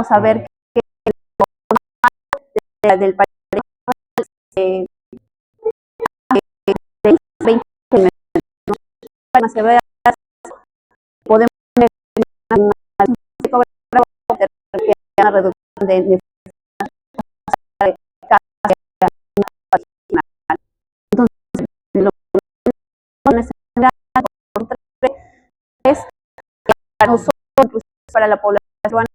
a ver que del país de 20 se ve, podemos una reducción de entonces lo es para nosotros, para la población,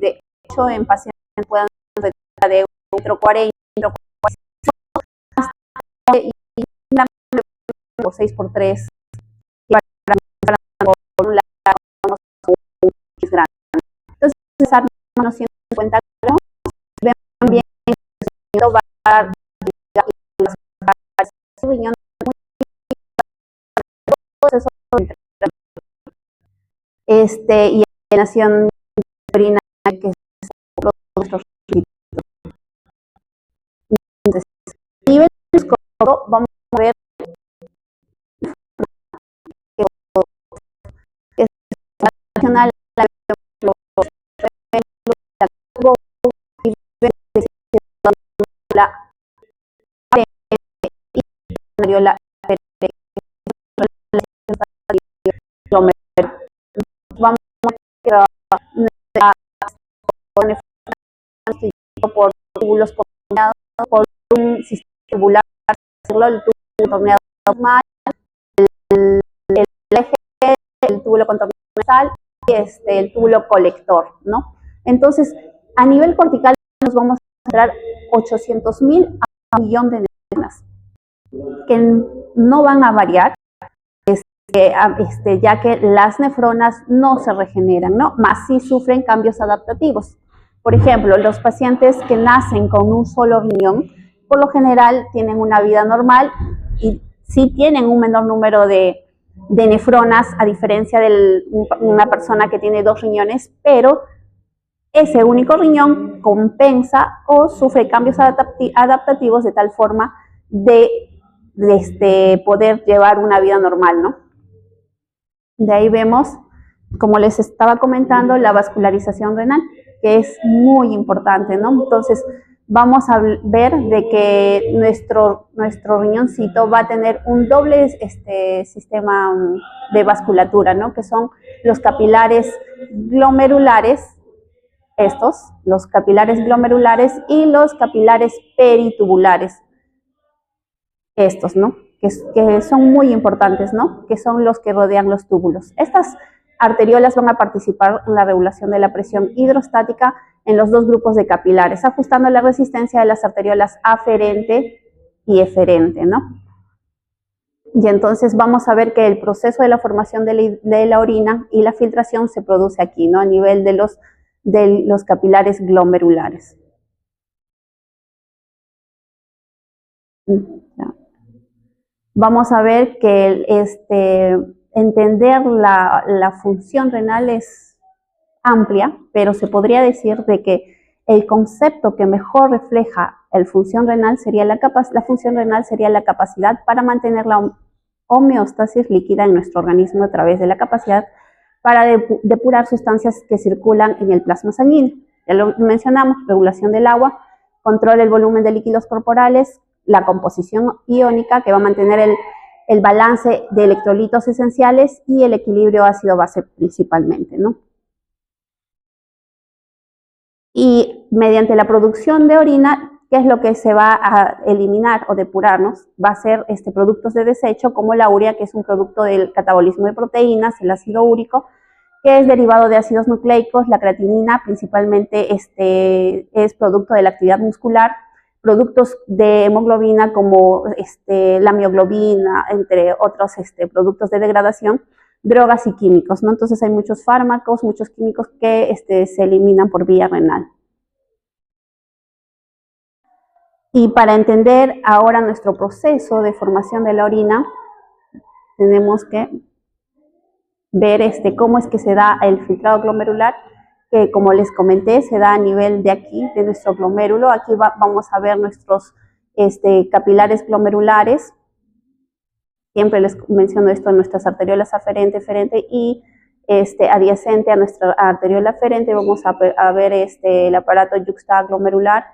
de hecho en pacientes puedan de 1,40 y por 6x3 por un lado es grande. Entonces, armamos 150 gramos, vean bien que va a dar riñón y nación orina que es nuestro entonces, a nivel vamos a ver que es nacional la vamos a por túbulos combinados por un sistema tubular, el tubo torneado normal, el eje, el túbulo contorno nasal y el túbulo colector, ¿no? Entonces, a nivel cortical nos vamos a encontrar 800,000 a 1 millón de neuronas que no van a variar, ya que las nefronas no se regeneran, ¿no? Más sí sufren cambios adaptativos. Por ejemplo, los pacientes que nacen con un solo riñón, por lo general tienen una vida normal y sí tienen un menor número de nefronas, a diferencia de una persona que tiene 2 riñones, pero ese único riñón compensa o sufre cambios adaptativos de tal forma de poder llevar una vida normal, ¿no? De ahí vemos, como les estaba comentando, la vascularización renal, que es muy importante, ¿no? Entonces, vamos a ver de que nuestro riñoncito va a tener un doble sistema de vasculatura, ¿no? Que son los capilares glomerulares, los capilares glomerulares y los capilares peritubulares, ¿no? Que son muy importantes, ¿no? Que son los que rodean los túbulos. Estas arteriolas van a participar en la regulación de la presión hidrostática en los dos grupos de capilares, ajustando la resistencia de las arteriolas aferente y eferente, ¿no? Y entonces vamos a ver que el proceso de la formación de la orina y la filtración se produce aquí, ¿no? A nivel de los capilares glomerulares. Vamos a ver que entender la función renal es amplia, pero se podría decir de que el concepto que mejor refleja la función renal sería la capacidad para mantener la homeostasis líquida en nuestro organismo a través de la capacidad para depurar sustancias que circulan en el plasma sanguíneo. Ya lo mencionamos, regulación del agua, control del volumen de líquidos corporales, la composición iónica que va a mantener el balance de electrolitos esenciales y el equilibrio ácido-base principalmente, ¿no? Y mediante la producción de orina, ¿qué es lo que se va a eliminar o depurarnos? Va a ser productos de desecho como la urea, que es un producto del catabolismo de proteínas, el ácido úrico, que es derivado de ácidos nucleicos, la creatinina principalmente es producto de la actividad muscular, productos de hemoglobina como la mioglobina, entre otros productos de degradación, drogas y químicos, ¿no? Entonces hay muchos fármacos, muchos químicos que se eliminan por vía renal. Y para entender ahora nuestro proceso de formación de la orina, tenemos que ver cómo es que se da el filtrado glomerular, que como les comenté, se da a nivel de aquí, de nuestro glomérulo. Aquí vamos a ver nuestros capilares glomerulares. Siempre les menciono esto en nuestras arteriolas aferente, eferente y adyacente a nuestra arteriola aferente, vamos a ver el aparato yuxtaglomerular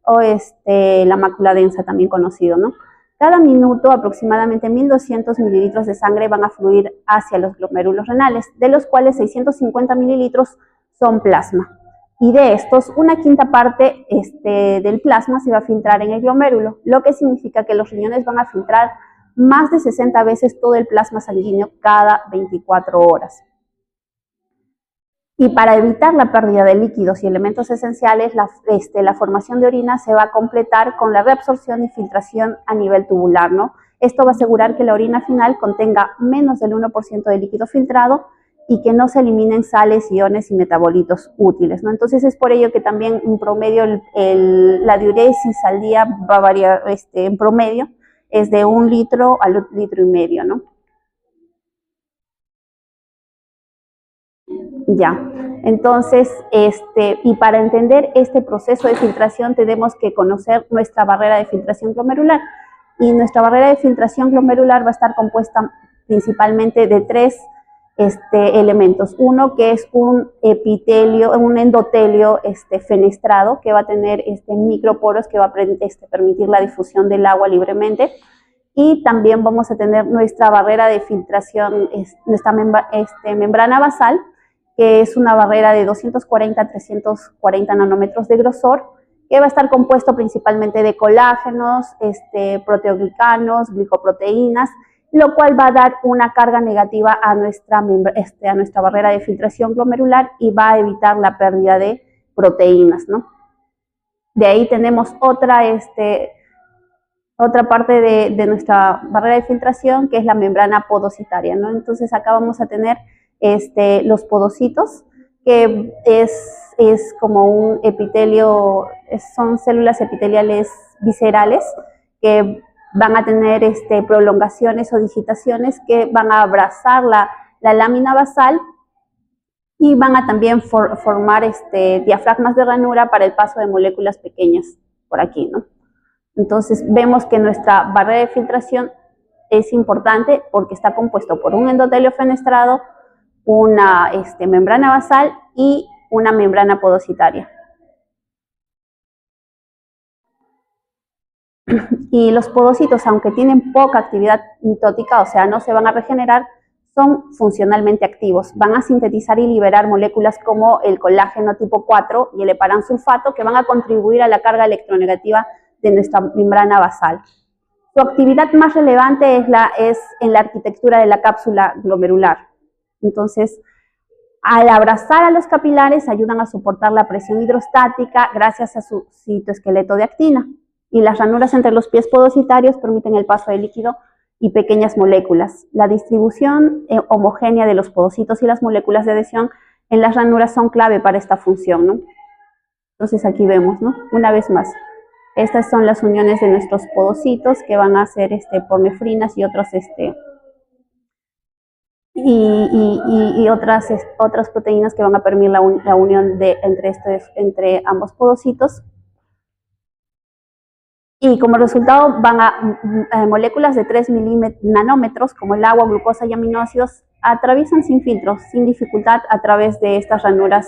o la mácula densa, también conocido, ¿no? Cada minuto aproximadamente 1.200 mililitros de sangre van a fluir hacia los glomérulos renales, de los cuales 650 mililitros son plasma. Y de estos, una quinta parte del plasma se va a filtrar en el glomérulo, lo que significa que los riñones van a filtrar más de 60 veces todo el plasma sanguíneo cada 24 horas. Y para evitar la pérdida de líquidos y elementos esenciales, la formación de orina se va a completar con la reabsorción y filtración a nivel tubular, ¿no? Esto va a asegurar que la orina final contenga menos del 1% de líquido filtrado y que no se eliminen sales, iones y metabolitos útiles, ¿no? Entonces es por ello que también en promedio la diuresis al día va a variar, en promedio es de 1 litro a 1,5 litros, ¿no? Ya, entonces, y para entender este proceso de filtración tenemos que conocer nuestra barrera de filtración glomerular. Y nuestra barrera de filtración glomerular va a estar compuesta principalmente de 3 elementos. Uno que es un epitelio, un endotelio fenestrado, que va a tener microporos que va a permitir la difusión del agua libremente. Y también vamos a tener nuestra barrera de filtración, nuestra membrana basal, que es una barrera de 240 a 340 nanómetros de grosor, que va a estar compuesto principalmente de colágenos, proteoglicanos, glicoproteínas, lo cual va a dar una carga negativa a nuestra barrera de filtración glomerular y va a evitar la pérdida de proteínas, ¿no? De ahí tenemos otra parte de nuestra barrera de filtración, que es la membrana podocitaria, ¿no? Entonces acá vamos a tener los podocitos, que es como un epitelio, son células epiteliales viscerales que van a tener prolongaciones o digitaciones que van a abrazar la lámina basal y van a también formar diafragmas de ranura para el paso de moléculas pequeñas por aquí, ¿no? Entonces vemos que nuestra barrera de filtración es importante porque está compuesto por un endotelio fenestrado, una membrana basal y una membrana podocitaria. Y los podocitos, aunque tienen poca actividad mitótica, o sea, no se van a regenerar, son funcionalmente activos. Van a sintetizar y liberar moléculas como el colágeno tipo 4 y el heparansulfato, que van a contribuir a la carga electronegativa de nuestra membrana basal. Su actividad más relevante es en la arquitectura de la cápsula glomerular. Entonces, al abrazar a los capilares, ayudan a soportar la presión hidrostática gracias a su citoesqueleto de actina. Y las ranuras entre los pies podocitarios permiten el paso de líquido y pequeñas moléculas. La distribución homogénea de los podocitos y las moléculas de adhesión en las ranuras son clave para esta función, ¿no? Entonces aquí vemos, ¿no? Una vez más, estas son las uniones de nuestros podocitos que van a ser pornefrinas y otros otras proteínas que van a permitir la unión entre ambos podocitos. Y como resultado van a moléculas de 3 nanómetros, como el agua, glucosa y aminoácidos, atraviesan sin filtros, sin dificultad a través de estas ranuras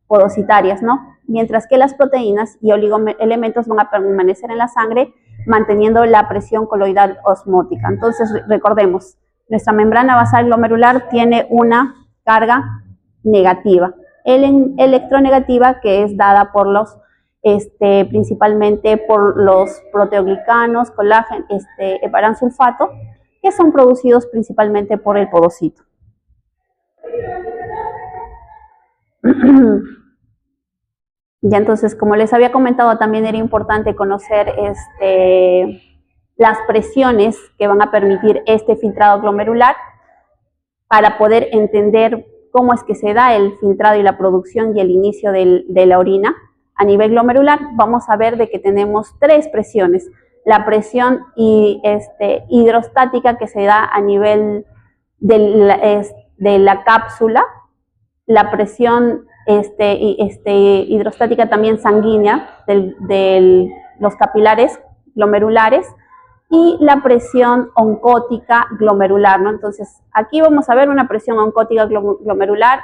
podocitarias, ¿no? Mientras que las proteínas y oligoelementos van a permanecer en la sangre, manteniendo la presión coloidal osmótica. Entonces, recordemos, nuestra membrana basal glomerular tiene una carga negativa, electronegativa, que es dada por principalmente por los proteoglicanos, colágeno, heparansulfato, que son producidos principalmente por el podocito. Ya, entonces, como les había comentado, también era importante conocer las presiones que van a permitir este filtrado glomerular para poder entender cómo es que se da el filtrado y la producción y el inicio de la orina. A nivel glomerular vamos a ver de que tenemos 3 presiones. La presión hidrostática, que se da a nivel de la cápsula, la presión hidrostática también sanguínea de los capilares glomerulares, y la presión oncótica glomerular, ¿no? Entonces, aquí vamos a ver una presión oncótica glomerular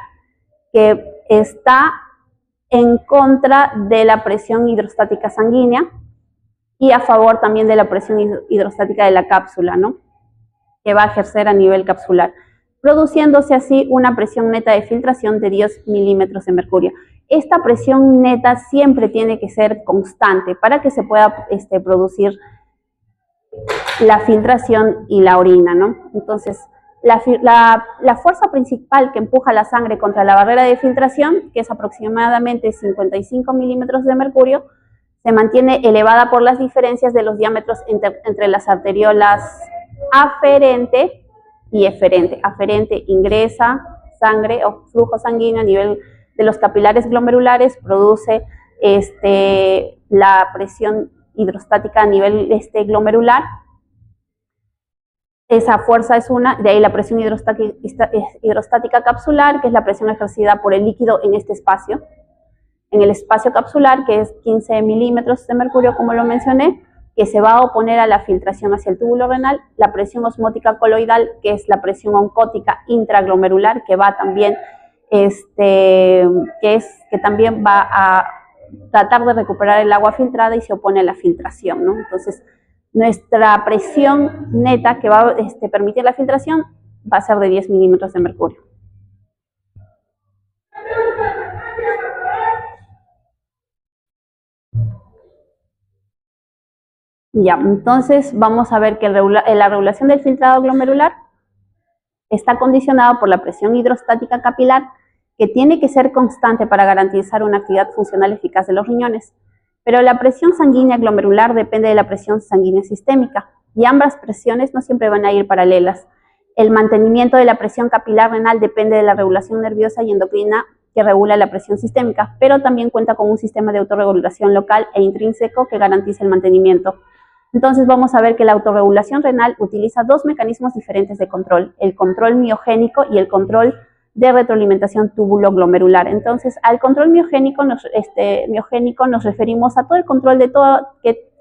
que está en contra de la presión hidrostática sanguínea y a favor también de la presión hidrostática de la cápsula, ¿no? Que va a ejercer a nivel capsular, produciéndose así una presión neta de filtración de 10 milímetros de mercurio. Esta presión neta siempre tiene que ser constante para que se pueda producir la filtración y la orina, ¿no? Entonces, la fuerza principal que empuja la sangre contra la barrera de filtración, que es aproximadamente 55 milímetros de mercurio, se mantiene elevada por las diferencias de los diámetros entre las arteriolas aferente y eferente. Aferente ingresa sangre o flujo sanguíneo a nivel de los capilares glomerulares, produce la presión hidrostática a nivel glomerular. Esa fuerza es una, de ahí la presión hidrostática capsular, que es la presión ejercida por el líquido en este espacio. En el espacio capsular, que es 15 milímetros de mercurio, como lo mencioné, que se va a oponer a la filtración hacia el túbulo renal, la presión osmótica coloidal, que es la presión oncótica intraglomerular, que va también, que también va a tratar de recuperar el agua filtrada y se opone a la filtración, ¿no? Entonces, nuestra presión neta que va a permitir la filtración va a ser de 10 milímetros de mercurio. Ya, entonces vamos a ver que la regulación del filtrado glomerular está condicionada por la presión hidrostática capilar, que tiene que ser constante para garantizar una actividad funcional eficaz de los riñones. Pero la presión sanguínea glomerular depende de la presión sanguínea sistémica, y ambas presiones no siempre van a ir paralelas. El mantenimiento de la presión capilar renal depende de la regulación nerviosa y endocrina que regula la presión sistémica, pero también cuenta con un sistema de autorregulación local e intrínseco que garantiza el mantenimiento. Entonces vamos a ver que la autorregulación renal utiliza dos mecanismos diferentes de control, el control miogénico y el control de retroalimentación túbulo-glomerular. Entonces, al control miogénico nos referimos a todo el control de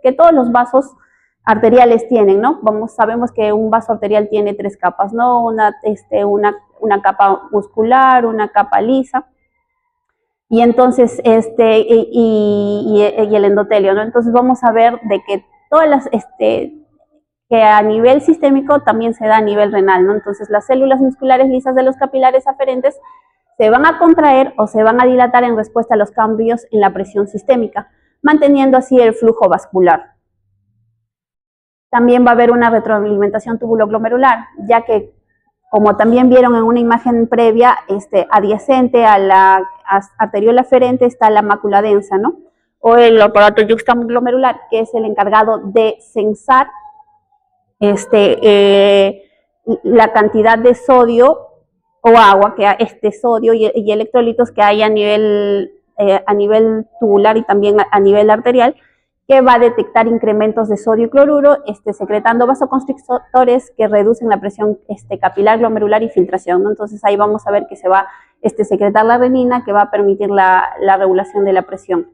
que todos los vasos arteriales tienen, ¿no? Sabemos que un vaso arterial tiene 3 capas, ¿no? Una capa muscular, una capa lisa, y entonces, y el endotelio, ¿no? Entonces vamos a ver de que todas las, que a nivel sistémico también se da a nivel renal, ¿no? Entonces las células musculares lisas de los capilares aferentes se van a contraer o se van a dilatar en respuesta a los cambios en la presión sistémica, manteniendo así el flujo vascular. También va a haber una retroalimentación túbulo-glomerular, ya que, como también vieron en una imagen previa, adyacente a la arteriola aferente está la mácula densa, ¿no? O el aparato yuxtaglomerular, que es el encargado de censar la cantidad de sodio o agua, sodio y electrolitos que hay a nivel tubular y también a nivel arterial, que va a detectar incrementos de sodio y cloruro, secretando vasoconstrictores que reducen la presión capilar, glomerular y filtración, ¿no? Entonces ahí vamos a ver que se va a secretar la renina, que va a permitir la regulación de la presión.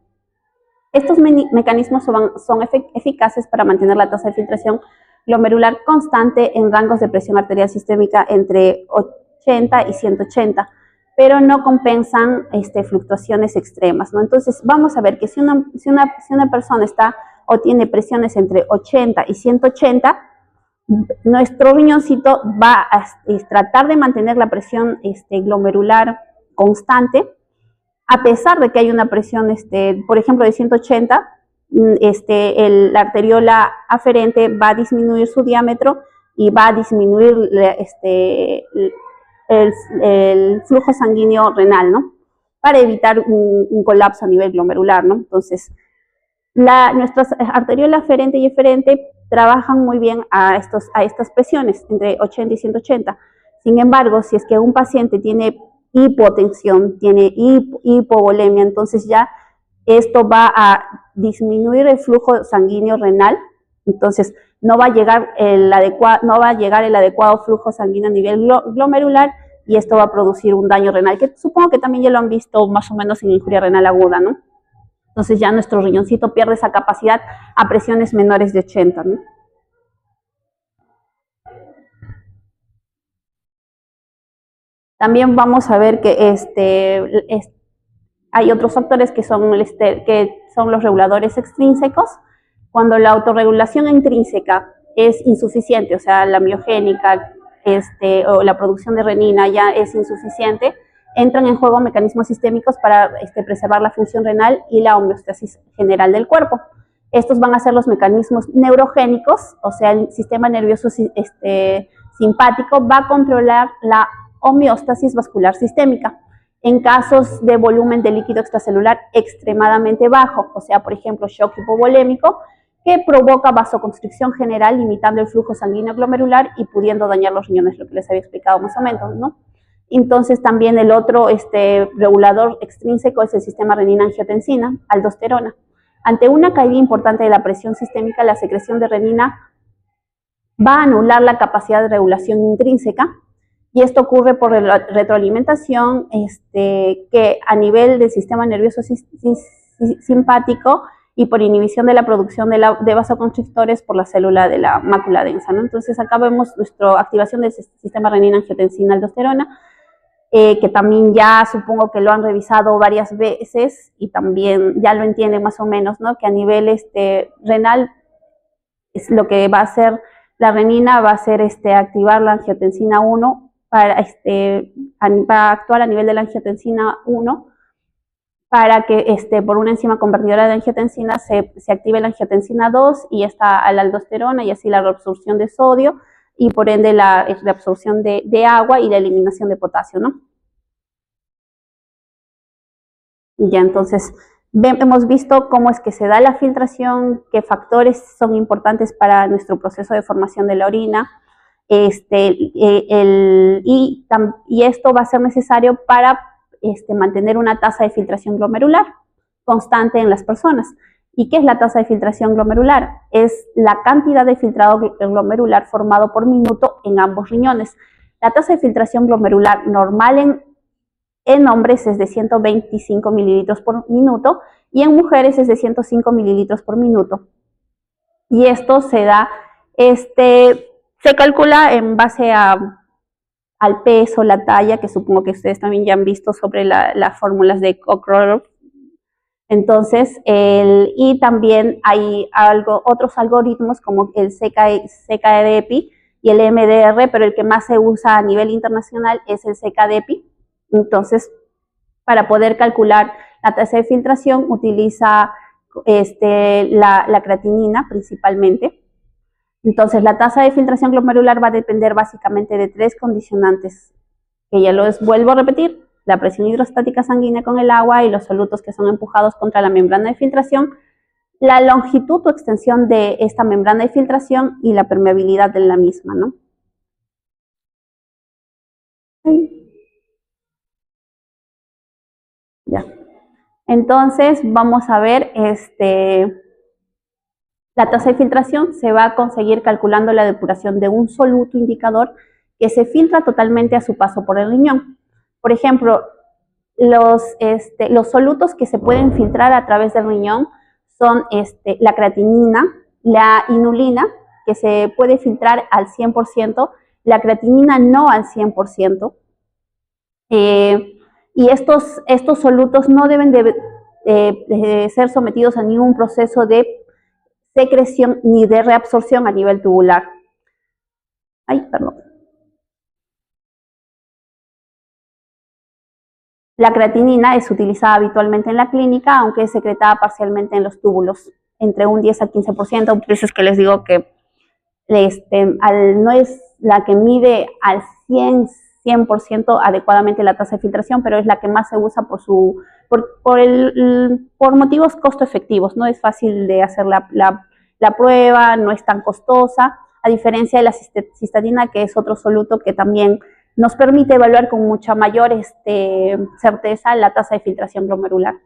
Estos mecanismos son eficaces para mantener la tasa de filtración glomerular constante en rangos de presión arterial sistémica entre 80 y 180, pero no compensan fluctuaciones extremas, ¿no? Entonces vamos a ver que si una persona está o tiene presiones entre 80 y 180, nuestro riñoncito va a tratar de mantener la presión glomerular constante, a pesar de que hay una presión, por ejemplo, de 180, la arteriola aferente va a disminuir su diámetro y va a disminuir el flujo sanguíneo renal, ¿no? Para evitar un colapso a nivel glomerular, ¿no? Entonces, nuestras arteriolas aferente y eferente trabajan muy bien a estas presiones, entre 80 y 180. Sin embargo, si es que un paciente tiene hipotensión, tiene hipovolemia, entonces ya esto va a disminuir el flujo sanguíneo renal, entonces no va a llegar el adecuado flujo sanguíneo a nivel glomerular, y esto va a producir un daño renal, que supongo que también ya lo han visto más o menos en injuria renal aguda, ¿no? Entonces ya nuestro riñoncito pierde esa capacidad a presiones menores de 80, ¿no? También vamos a ver que hay otros factores que son los reguladores extrínsecos. Cuando la autorregulación intrínseca es insuficiente, o sea, la miogénica o la producción de renina ya es insuficiente, entran en juego mecanismos sistémicos para preservar la función renal y la homeostasis general del cuerpo. Estos van a ser los mecanismos neurogénicos, o sea, el sistema nervioso simpático va a controlar la homeostasis vascular sistémica en casos de volumen de líquido extracelular extremadamente bajo, o sea, por ejemplo, shock hipovolémico, que provoca vasoconstricción general, limitando el flujo sanguíneo glomerular y pudiendo dañar los riñones, lo que les había explicado más o menos, ¿no? Entonces, también el otro regulador extrínseco es el sistema renina-angiotensina, aldosterona. Ante una caída importante de la presión sistémica, la secreción de renina va a anular la capacidad de regulación intrínseca, y esto ocurre por la retroalimentación que a nivel del sistema nervioso simpático y por inhibición de la producción de vasoconstrictores por la célula de la mácula densa, ¿no? Entonces acá vemos nuestra activación del sistema renina-angiotensina-aldosterona, que también ya supongo que lo han revisado varias veces y también ya lo entienden más o menos, ¿no? Que a nivel renal es lo que va a hacer la renina, va a hacer activar la angiotensina 1 para actuar a nivel de la angiotensina 1 para que por una enzima convertidora de angiotensina se active la angiotensina 2 y esta a la aldosterona, y así la reabsorción de sodio y por ende la reabsorción de agua y la eliminación de potasio, ¿no? Y ya entonces hemos visto cómo es que se da la filtración, qué factores son importantes para nuestro proceso de formación de la orina, y esto va a ser necesario para mantener una tasa de filtración glomerular constante en las personas. ¿Y qué es la tasa de filtración glomerular? Es la cantidad de filtrado glomerular formado por minuto en ambos riñones. La tasa de filtración glomerular normal en hombres es de 125 mililitros por minuto y en mujeres es de 105 mililitros por minuto. Y esto se da, se calcula en base al peso, la talla, que supongo que ustedes también ya han visto sobre las fórmulas de Cochrane. Entonces, y también hay otros algoritmos como el CKDEPI y el MDR, pero el que más se usa a nivel internacional es el CKDEPI. Entonces, para poder calcular la tasa de filtración, utiliza la creatinina principalmente. Entonces, la tasa de filtración glomerular va a depender básicamente de 3 condicionantes, que ya los vuelvo a repetir: la presión hidrostática sanguínea con el agua y los solutos que son empujados contra la membrana de filtración, la longitud o extensión de esta membrana de filtración y la permeabilidad de la misma, ¿no? Ya. Entonces, vamos a ver, la tasa de filtración se va a conseguir calculando la depuración de un soluto indicador que se filtra totalmente a su paso por el riñón. Por ejemplo, los solutos que se pueden filtrar a través del riñón son la creatinina, la inulina, que se puede filtrar al 100%, la creatinina no al 100%, y estos solutos no deben de ser sometidos a ningún proceso de secreción ni de reabsorción a nivel tubular. Ay, perdón. La creatinina es utilizada habitualmente en la clínica, aunque es secretada parcialmente en los túbulos, entre un 10 al 15%. Por eso es que les digo que no es la que mide al 100% adecuadamente la tasa de filtración, pero es la que más se usa por motivos costo efectivos. No es fácil de hacer la prueba, no es tan costosa, a diferencia de la cistatina, que es otro soluto que también nos permite evaluar con mucha mayor certeza la tasa de filtración glomerular.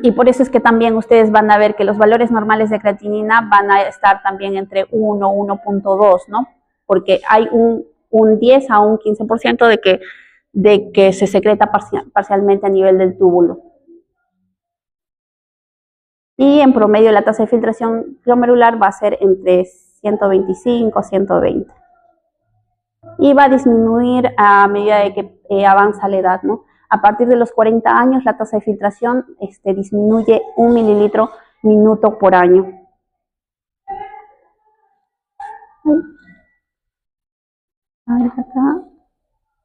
Y por eso es que también ustedes van a ver que los valores normales de creatinina van a estar también entre 1 y 1.2, ¿no? Porque hay un 10 a un 15% de que se secreta parcialmente a nivel del túbulo. Y en promedio la tasa de filtración glomerular va a ser entre 125 a 120. y va a disminuir a medida de que avanza la edad, ¿no? A partir de los 40 años, la tasa de filtración disminuye 1 mililitro minuto por año. A ver acá.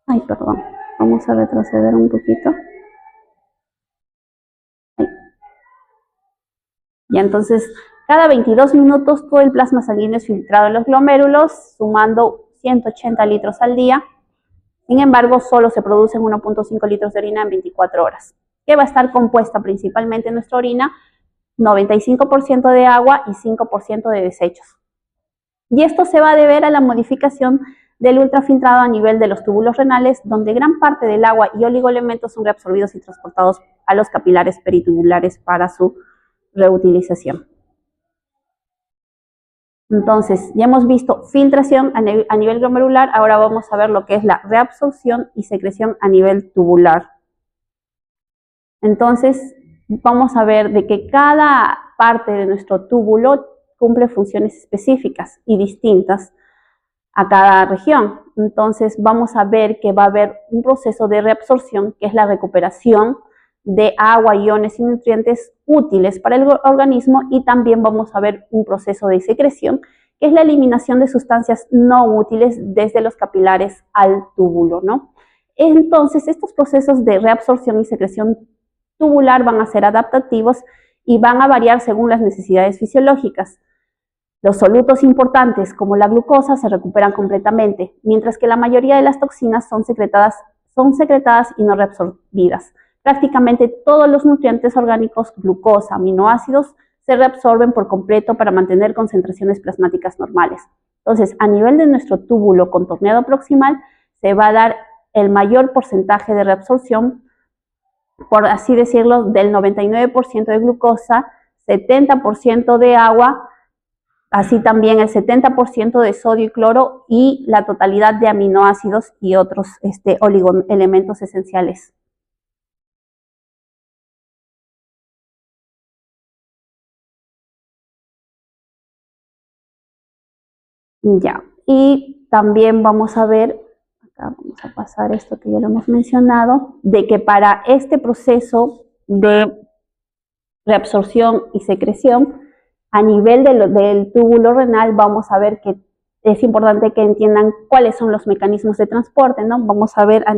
Ay, perdón. Vamos a retroceder un poquito. Ahí. Y entonces, cada 22 minutos todo el plasma sanguíneo es filtrado en los glomérulos, sumando 180 litros al día. Sin embargo, solo se producen 1.5 litros de orina en 24 horas, que va a estar compuesta principalmente en nuestra orina, 95% de agua y 5% de desechos. Y esto se va a deber a la modificación del ultrafiltrado a nivel de los túbulos renales, donde gran parte del agua y oligoelementos son reabsorbidos y transportados a los capilares peritubulares para su reutilización. Entonces, ya hemos visto filtración a nivel glomerular, ahora vamos a ver lo que es la reabsorción y secreción a nivel tubular. Entonces, vamos a ver de que cada parte de nuestro túbulo cumple funciones específicas y distintas a cada región. Entonces, vamos a ver que va a haber un proceso de reabsorción, que es la recuperación de agua, iones y nutrientes útiles para el organismo, y también vamos a ver un proceso de secreción, que es la eliminación de sustancias no útiles desde los capilares al túbulo, ¿no? Entonces, estos procesos de reabsorción y secreción tubular van a ser adaptativos y van a variar según las necesidades fisiológicas. Los solutos importantes, como la glucosa, se recuperan completamente, mientras que la mayoría de las toxinas son secretadas y no reabsorbidas. Prácticamente todos los nutrientes orgánicos, glucosa, aminoácidos, se reabsorben por completo para mantener concentraciones plasmáticas normales. Entonces, a nivel de nuestro túbulo contorneado proximal, se va a dar el mayor porcentaje de reabsorción, por así decirlo, del 99% de glucosa, 70% de agua, así también el 70% de sodio y cloro y la totalidad de aminoácidos y otros oligoelementos esenciales. Ya, y también vamos a ver, acá vamos a pasar esto que ya lo hemos mencionado, de que para este proceso de reabsorción y secreción, a nivel del túbulo renal, vamos a ver que es importante que entiendan cuáles son los mecanismos de transporte, ¿no? Vamos a ver, va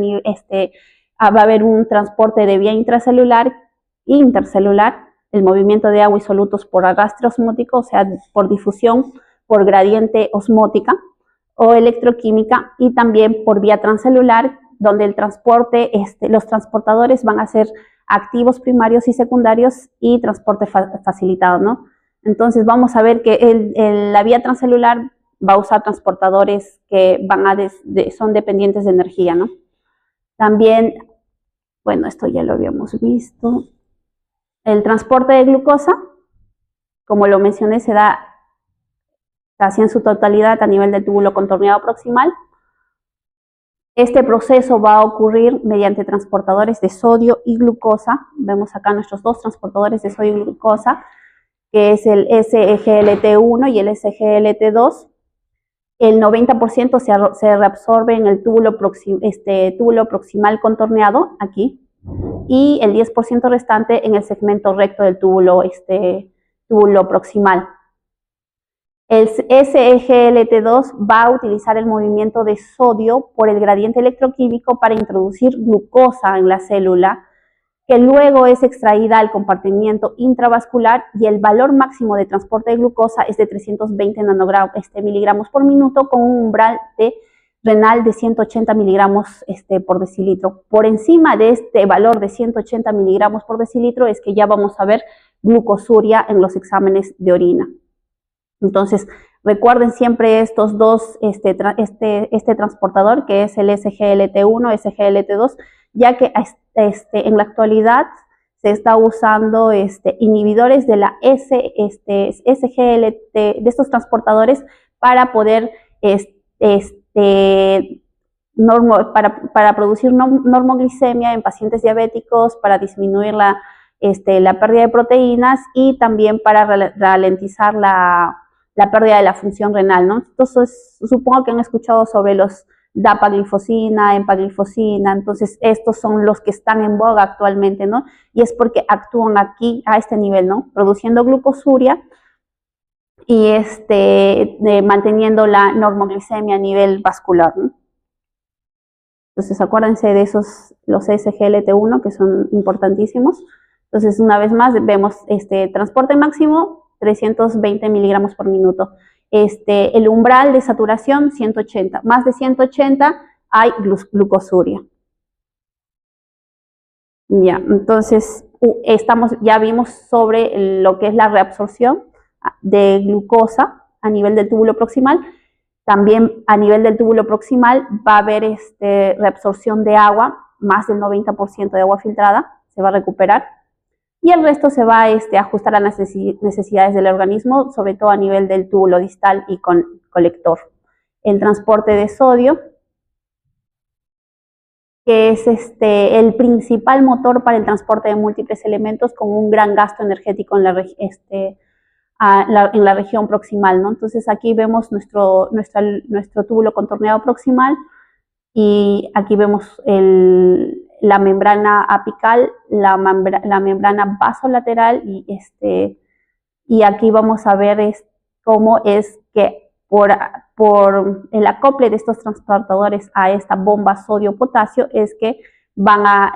a haber un transporte de vía intracelular e intercelular, el movimiento de agua y solutos por arrastre osmótico, o sea, por difusión, por gradiente osmótica o electroquímica, y también por vía transcelular, donde el transporte, los transportadores van a ser activos primarios y secundarios y transporte facilitado, ¿no? Entonces vamos a ver que la vía transcelular va a usar transportadores que son dependientes de energía, ¿no? También, bueno, esto ya lo habíamos visto. El transporte de glucosa, como lo mencioné, se da casi en su totalidad a nivel del túbulo contorneado proximal. Este proceso va a ocurrir mediante transportadores de sodio y glucosa. Vemos acá nuestros dos transportadores de sodio y glucosa, que es el SGLT1 y el SGLT2. El 90% se reabsorbe en el túbulo proximal contorneado, aquí, y el 10% restante en el segmento recto del túbulo proximal. El SGLT2 va a utilizar el movimiento de sodio por el gradiente electroquímico para introducir glucosa en la célula, que luego es extraída al compartimiento intravascular, y el valor máximo de transporte de glucosa es de 320 miligramos por minuto, con un umbral renal de 180 miligramos por decilitro. Por encima de este valor de 180 miligramos por decilitro es que ya vamos a ver glucosuria en los exámenes de orina. Entonces, recuerden siempre estos dos, este transportador, que es el SGLT1, SGLT2, ya que en la actualidad se está usando inhibidores de la SGLT, de estos transportadores, para poder para producir normoglicemia en pacientes diabéticos, para disminuir la pérdida de proteínas y también para ralentizar la pérdida de la función renal, ¿no? Entonces, supongo que han escuchado sobre los dapaglifosina, empaglifosina. Entonces, estos son los que están en boga actualmente, ¿no? Y es porque actúan aquí a este nivel, ¿no? Produciendo glucosuria y manteniendo la normoglicemia a nivel vascular, ¿no? Entonces, acuérdense de los SGLT1, que son importantísimos. Entonces, una vez más, vemos transporte máximo 320 miligramos por minuto. El umbral de saturación 180. Más de 180 hay glucosuria. Ya, entonces, ya vimos sobre lo que es la reabsorción de glucosa a nivel del túbulo proximal. También a nivel del túbulo proximal va a haber reabsorción de agua, más del 90% de agua filtrada se va a recuperar. Y el resto se va a ajustar a las necesidades del organismo, sobre todo a nivel del túbulo distal y colector. El transporte de sodio, que es el principal motor para el transporte de múltiples elementos con un gran gasto energético en la región proximal, ¿no? Entonces aquí vemos nuestro túbulo contorneado proximal y aquí vemos la membrana apical, la membrana vasolateral y aquí vamos a ver cómo es que por el acople de estos transportadores a esta bomba sodio-potasio es que van a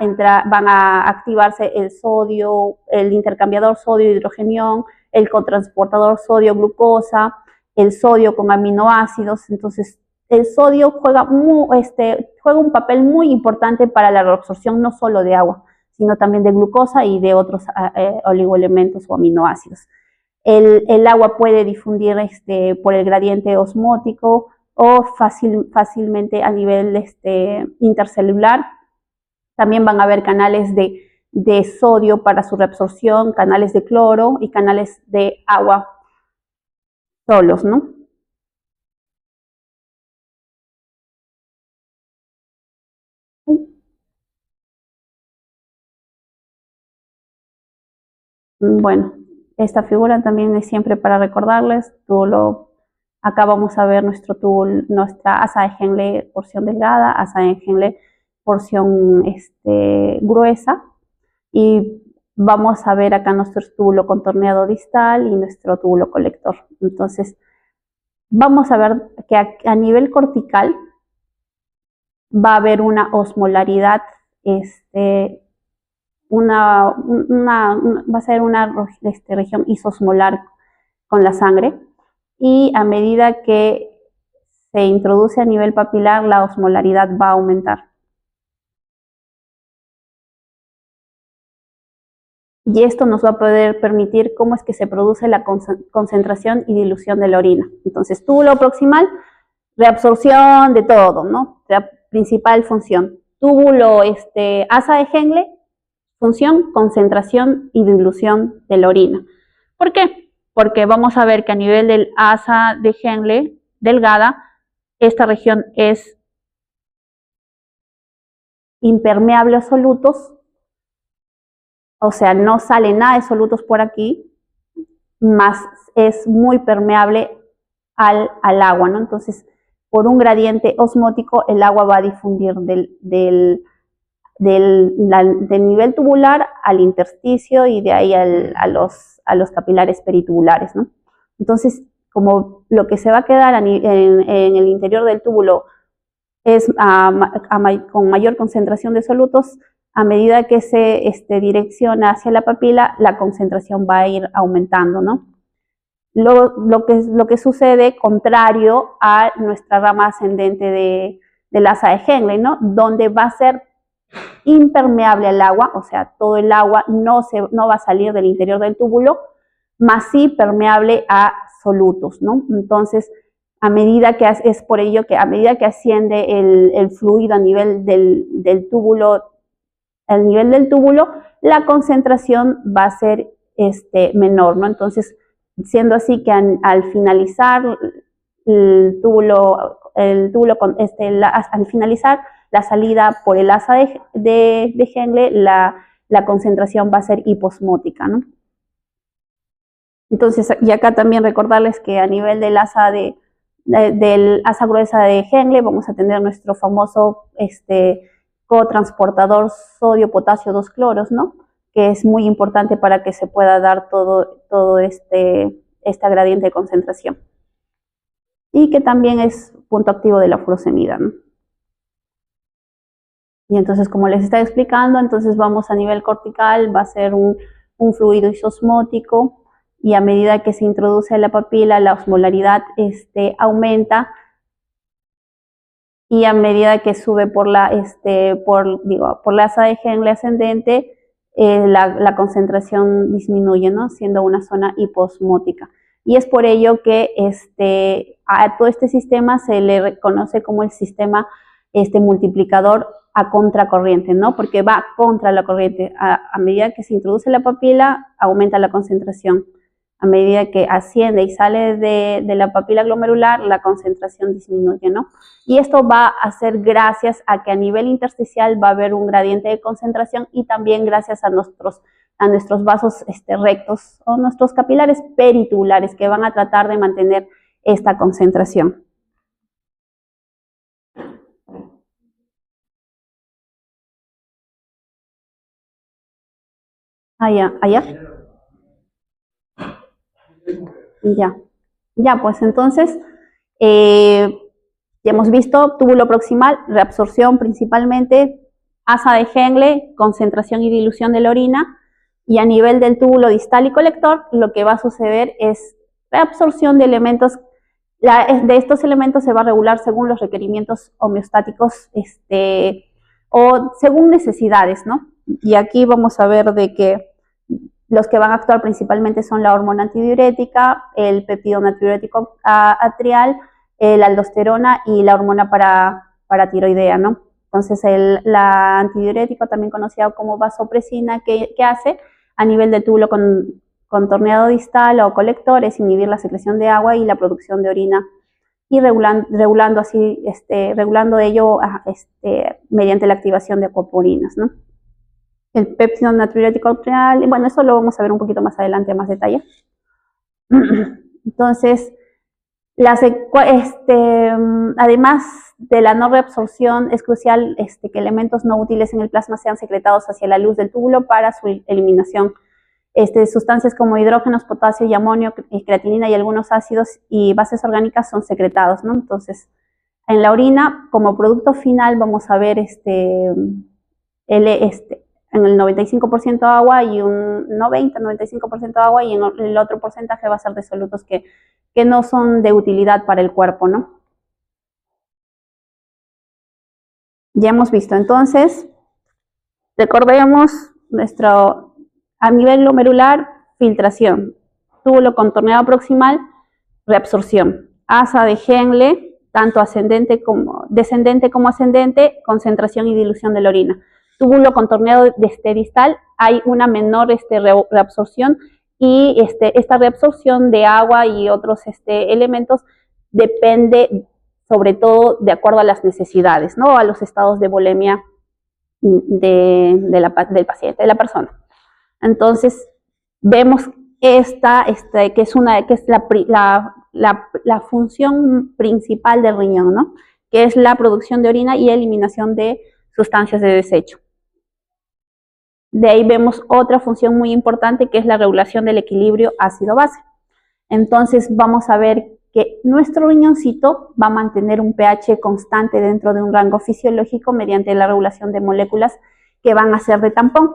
activarse el sodio, el intercambiador sodio-hidrogenión, el cotransportador sodio-glucosa, el sodio con aminoácidos. Entonces, el sodio juega un papel muy importante para la reabsorción no solo de agua, sino también de glucosa y de otros oligoelementos o aminoácidos. El agua puede difundir por el gradiente osmótico o fácilmente a nivel intercelular. También van a haber canales de sodio para su reabsorción, canales de cloro y canales de agua solos, ¿no? Bueno, esta figura también es siempre para recordarles. Acá vamos a ver nuestra asa de Henle porción delgada, asa de Henle porción gruesa, y vamos a ver acá nuestro túbulo contorneado distal y nuestro túbulo colector. Entonces, vamos a ver que a nivel cortical va a haber una osmolaridad, va a ser una región isosmolar con la sangre, y a medida que se introduce a nivel papilar, la osmolaridad va a aumentar. Y esto nos va a poder permitir cómo es que se produce la concentración y dilución de la orina. Entonces, túbulo proximal, reabsorción de todo, ¿no? La principal función. Túbulo asa de Henle, función, concentración y dilución de la orina. ¿Por qué? Porque vamos a ver que a nivel del asa de Henle delgada, esta región es impermeable a solutos, o sea, no sale nada de solutos por aquí, más es muy permeable al agua, ¿no? Entonces, por un gradiente osmótico, el agua va a difundir del nivel tubular al intersticio y de ahí a los capilares peritubulares, ¿no? Entonces, como lo que se va a quedar en el interior del túbulo es con mayor concentración de solutos, a medida que se direcciona hacia la papila, la concentración va a ir aumentando, ¿no? Lo que sucede contrario a nuestra rama ascendente del asa de Henle, ¿no? Donde va a ser impermeable al agua, o sea, todo el agua no va a salir del interior del túbulo, más sí permeable a solutos, ¿no? Entonces, es por ello que a medida que asciende el fluido a nivel del túbulo, la concentración va a ser menor, ¿no? Entonces, siendo así que al finalizar al finalizar la salida por el asa de Henle, la concentración va a ser hiposmótica, ¿no? Entonces, y acá también recordarles que a nivel del asa del asa gruesa de Henle vamos a tener nuestro famoso cotransportador sodio-potasio 2-cloros, ¿no? Que es muy importante para que se pueda dar todo esta gradiente de concentración. Y que también es punto activo de la furosemida, ¿no? Y entonces, como les estaba explicando, entonces vamos a nivel cortical, va a ser un fluido isosmótico, y a medida que se introduce en la papila, la osmolaridad aumenta, y a medida que sube por la asa de Henle ascendente, la concentración disminuye, ¿no? Siendo una zona hiposmótica. Y es por ello que a todo este sistema se le reconoce como el sistema multiplicador a contracorriente, ¿no? Porque va contra la corriente. A medida que se introduce la papila, aumenta la concentración. A medida que asciende y sale de la papila glomerular, la concentración disminuye, ¿no? Y esto va a ser gracias a que a nivel intersticial va a haber un gradiente de concentración, y también gracias a nuestros vasos rectos o nuestros capilares peritubulares, que van a tratar de mantener esta concentración. Allá. Ya, pues entonces, ya hemos visto túbulo proximal, reabsorción principalmente, asa de Henle, concentración y dilución de la orina, y a nivel del túbulo distal y colector, lo que va a suceder es reabsorción de elementos. De estos elementos se va a regular según los requerimientos homeostáticos o según necesidades, ¿no? Y aquí vamos a ver de que los que van a actuar principalmente son la hormona antidiurética, el péptido natriurético atrial, la aldosterona y la hormona paratiroidea, ¿no? Entonces, la antidiurético, también conocida como vasopresina, ¿qué hace? A nivel del túbulo contorneado distal o colector, es inhibir la secreción de agua y la producción de orina, y regulando ello mediante la activación de acuaporinas, ¿no? El péptido natriurético atrial, bueno, eso lo vamos a ver un poquito más adelante, más detalle. Entonces, además de la no reabsorción, es crucial que elementos no útiles en el plasma sean secretados hacia la luz del túbulo para su eliminación. Sustancias como hidrógenos, potasio y amonio, creatinina y algunos ácidos y bases orgánicas son secretados, ¿no? Entonces, en la orina, como producto final, vamos a ver en el 95% agua y un 90-95% agua, y en el otro porcentaje va a ser de solutos que no son de utilidad para el cuerpo, ¿no? Ya hemos visto, entonces, recordemos a nivel glomerular, filtración, túbulo contorneado proximal, reabsorción, asa de Henle, tanto descendente como ascendente, concentración y dilución de la orina. Túbulo contorneado distal, hay una menor reabsorción, y esta reabsorción de agua y otros elementos depende sobre todo de acuerdo a las necesidades, ¿no? A los estados de volemia del paciente, de la persona. Entonces, vemos que es la función principal del riñón, ¿no? Que es la producción de orina y eliminación de sustancias de desecho. De ahí vemos otra función muy importante, que es la regulación del equilibrio ácido-base. Entonces, vamos a ver que nuestro riñoncito va a mantener un pH constante dentro de un rango fisiológico mediante la regulación de moléculas que van a ser de tampón,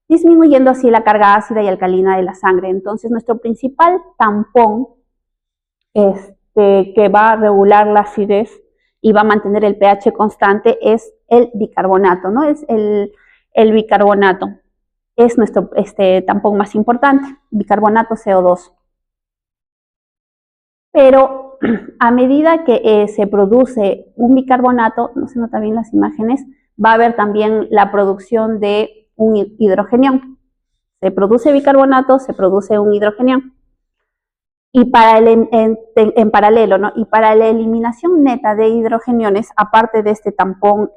disminuyendo así la carga ácida y alcalina de la sangre. Entonces, nuestro principal tampón que va a regular la acidez y va a mantener el pH constante es el bicarbonato, ¿no? Es el bicarbonato. Es nuestro tampón más importante, bicarbonato CO2. Pero a medida que se produce un bicarbonato, no se nota bien las imágenes, va a haber también la producción de un hidrogenión. Se produce bicarbonato, se produce un hidrogenión. Y en paralelo, ¿no? Y para la eliminación neta de hidrogeniones, aparte de este tampón,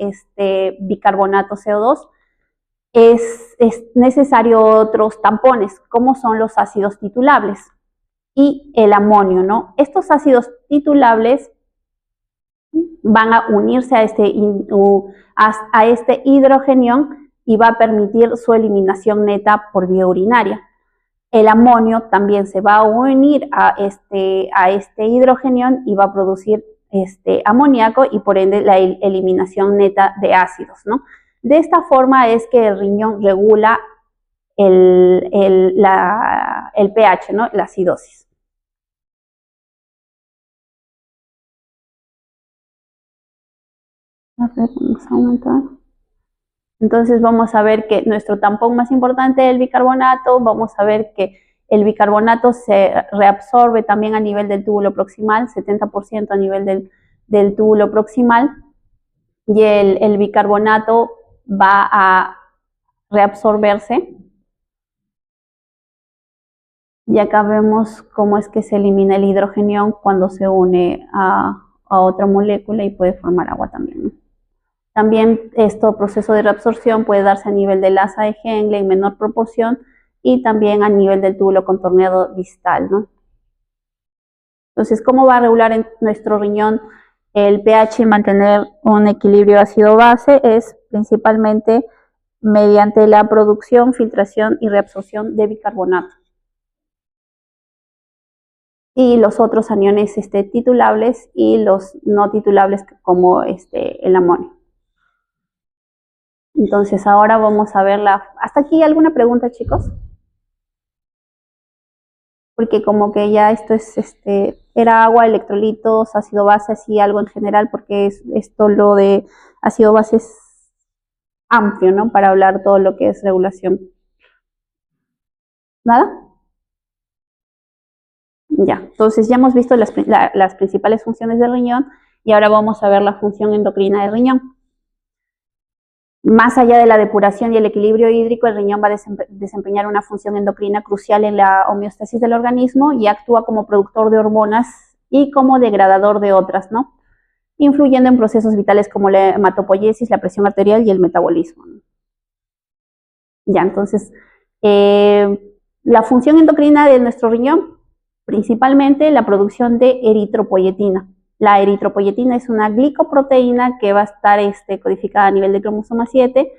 bicarbonato CO2, es necesario otros tampones, como son los ácidos titulables. y el amonio, ¿no? Estos ácidos titulables van a unirse a este hidrogenión y va a permitir su eliminación neta por vía urinaria. El amonio también se va a unir a este hidrogenión y va a producir amoníaco y por ende la eliminación neta de ácidos, ¿no? De esta forma es que el riñón regula el pH, ¿no? La acidosis. A ver, vamos a aumentar. Entonces vamos a ver que nuestro tampón más importante es el bicarbonato, vamos a ver que el bicarbonato se reabsorbe también a nivel del túbulo proximal, 70% a nivel del túbulo proximal, y el bicarbonato va a reabsorberse. Y acá vemos cómo es que se elimina el hidrogenión cuando se une a otra molécula y puede formar agua también, ¿no? También este proceso de reabsorción puede darse a nivel del asa de Henle en menor proporción y también a nivel del túbulo contorneado distal, ¿no? Entonces, ¿cómo va a regular en nuestro riñón el pH y mantener un equilibrio ácido-base? Es principalmente mediante la producción, filtración y reabsorción de bicarbonato. Y los otros aniones titulables y los no titulables como el amonio. Entonces ahora vamos a ver ¿Hasta aquí alguna pregunta, chicos? Porque como que ya esto es, era agua, electrolitos, ácido base, así algo en general, porque esto lo de ácido base es amplio, ¿no? Para hablar todo lo que es regulación. ¿Nada? Ya, entonces ya hemos visto las principales funciones del riñón y ahora vamos a ver la función endocrina del riñón. Más allá de la depuración y el equilibrio hídrico, el riñón va a desempeñar una función endocrina crucial en la homeostasis del organismo y actúa como productor de hormonas y como degradador de otras, ¿no? Influyendo en procesos vitales como la hematopoiesis, la presión arterial y el metabolismo, ¿no? Ya, entonces, la función endocrina de nuestro riñón, principalmente la producción de eritropoyetina. La eritropoyetina es una glicoproteína que va a estar codificada a nivel de cromosoma 7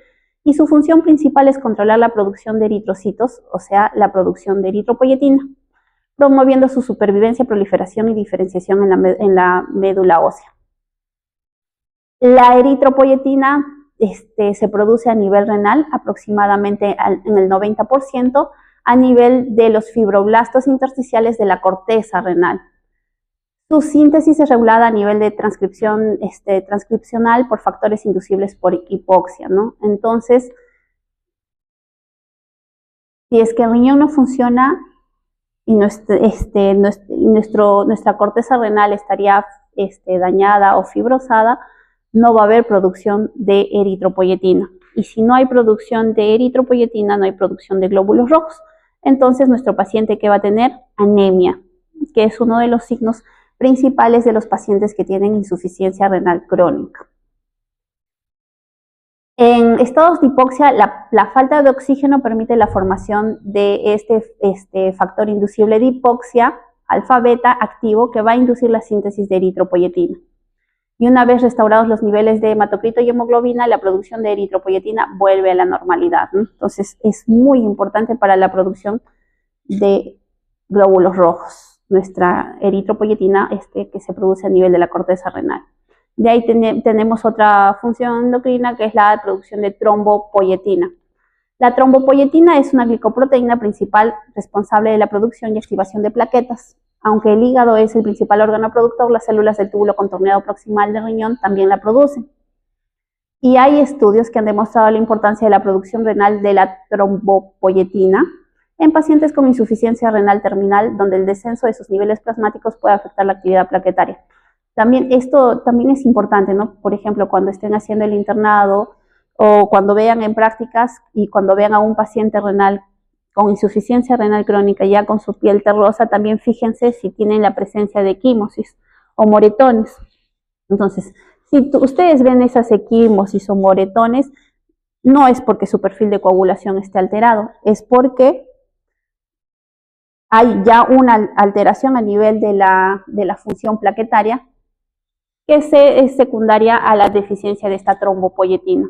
y su función principal es controlar la producción de eritrocitos, o sea, la producción de eritropoyetina, promoviendo su supervivencia, proliferación y diferenciación en la médula ósea. La eritropoyetina se produce a nivel renal, aproximadamente en el 90%, a nivel de los fibroblastos intersticiales de la corteza renal. Su síntesis es regulada a nivel de transcripción transcripcional por factores inducibles por hipoxia, ¿no? Entonces, si es que el riñón no funciona y nuestra corteza renal estaría dañada o fibrosada, no va a haber producción de eritropoyetina. Y si no hay producción de eritropoyetina, no hay producción de glóbulos rojos. Entonces, nuestro paciente, ¿qué va a tener? Anemia, que es uno de los signos principales de los pacientes que tienen insuficiencia renal crónica. En estados de hipoxia, la falta de oxígeno permite la formación de este factor inducible de hipoxia, alfa-beta activo, que va a inducir la síntesis de eritropoyetina. Y una vez restaurados los niveles de hematocrito y hemoglobina, la producción de eritropoyetina vuelve a la normalidad, ¿no? Entonces, es muy importante para la producción de glóbulos rojos, nuestra eritropoyetina que se produce a nivel de la corteza renal. De ahí tenemos otra función endocrina que es la producción de trombopoyetina. La trombopoyetina es una glicoproteína principal responsable de la producción y activación de plaquetas. Aunque el hígado es el principal órgano productor, las células del túbulo contorneado proximal del riñón también la producen. Y hay estudios que han demostrado la importancia de la producción renal de la trombopoyetina en pacientes con insuficiencia renal terminal, donde el descenso de sus niveles plasmáticos puede afectar la actividad plaquetaria. Esto también es importante, ¿no? Por ejemplo, cuando estén haciendo el internado o cuando vean en prácticas y cuando vean a un paciente renal con insuficiencia renal crónica ya con su piel terrosa, también fíjense si tienen la presencia de equimosis o moretones. Entonces, si ustedes ven esas equimosis o moretones, no es porque su perfil de coagulación esté alterado, es porque hay ya una alteración a nivel de la función plaquetaria que es secundaria a la deficiencia de esta trombopoyetina.